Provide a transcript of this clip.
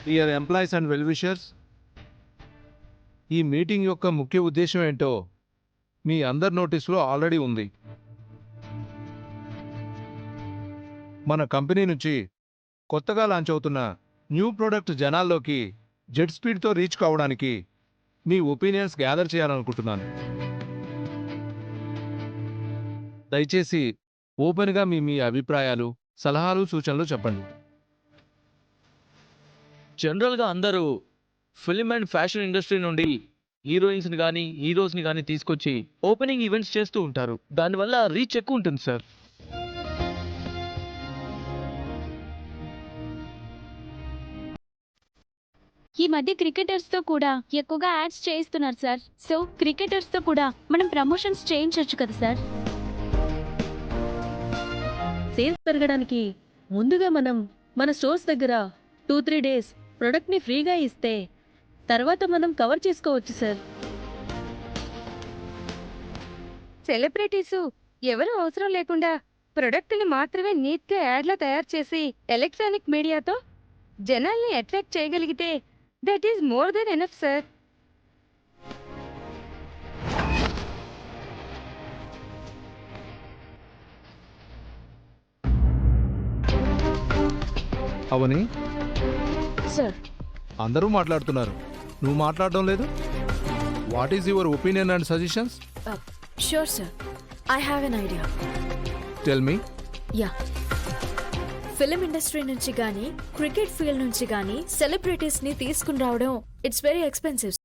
Dear employees and well wishers, ఈ meeting యొక్క ముఖ్య ఉద్దేశం ఏంటో మీ అందరి నోటీసులో ఆల్రెడీ ఉంది. మన కంపెనీ నుంచి కొత్తగా లాంచ్ అవుతున్న న్యూ ప్రోడక్ట్ జనాల్లోకి జెట్ స్పీడ్తో రీచ్ కావడానికి మీ ఒపీనియన్స్ గ్యాదర్ చేయాలనుకుంటున్నాను. దయచేసి ఓపెన్గా మీ అభిప్రాయాలు, సలహాలు, సూచనలు చెప్పండి. జనరల్గా అందరూ ఫిల్మ్ అండ్ ఫ్యాషన్ ఇండస్ట్రీ నుండి హీరోయిన్స్ని కానీ హీరోస్ని కానీ తీసుకొచ్చి ఓపెనింగ్ ఈవెంట్స్ చేస్తూ ఉంటారు. దానివల్ల రీచ్ ఎక్కువ ఉంటుంది సార్. ఈ మధ్య క్రికెటర్స్ తో కూడా ఎక్కువగా యాడ్స్ చేయిస్తున్నారు సార్. సో క్రికెటర్స్ తో కూడా మనం ప్రమోషన్స్ చేయించవచ్చు కదా సార్. సేల్స్ పెరగడానికి ముందుగా మనం మన స్టోర్స్ దగ్గర 2-3 డేస్ ప్రొడక్ట్ని ఫ్రీగా ఇస్తే తర్వాత మనం కవర్ చేసుకోవచ్చు సార్. సెలబ్రిటీసు ఎవరు అవసరం లేకుండా ప్రొడక్ట్ని మాత్రమే నీట్గా యాడ్లా తయారు చేసి ఎలక్ట్రానిక్ మీడియాతో జనాల్ని అట్రాక్ట్ చేయగలిగితే that is more than enough sir. Avani, sir, అందరూ మాట్లాడుతున్నారు, నువ్వు మాట్లాడడం లేదు. What is your opinion and suggestions? Sure, sir. I have an idea. Tell me. Yeah. Film industry నుంచి కానీ క్రికెట్ ఫీల్డ్ నుంచి కానీ సెలబ్రిటీస్ని తీసుకుని రావడం ఇట్స్ వెరీ ఎక్స్పెన్సివ్.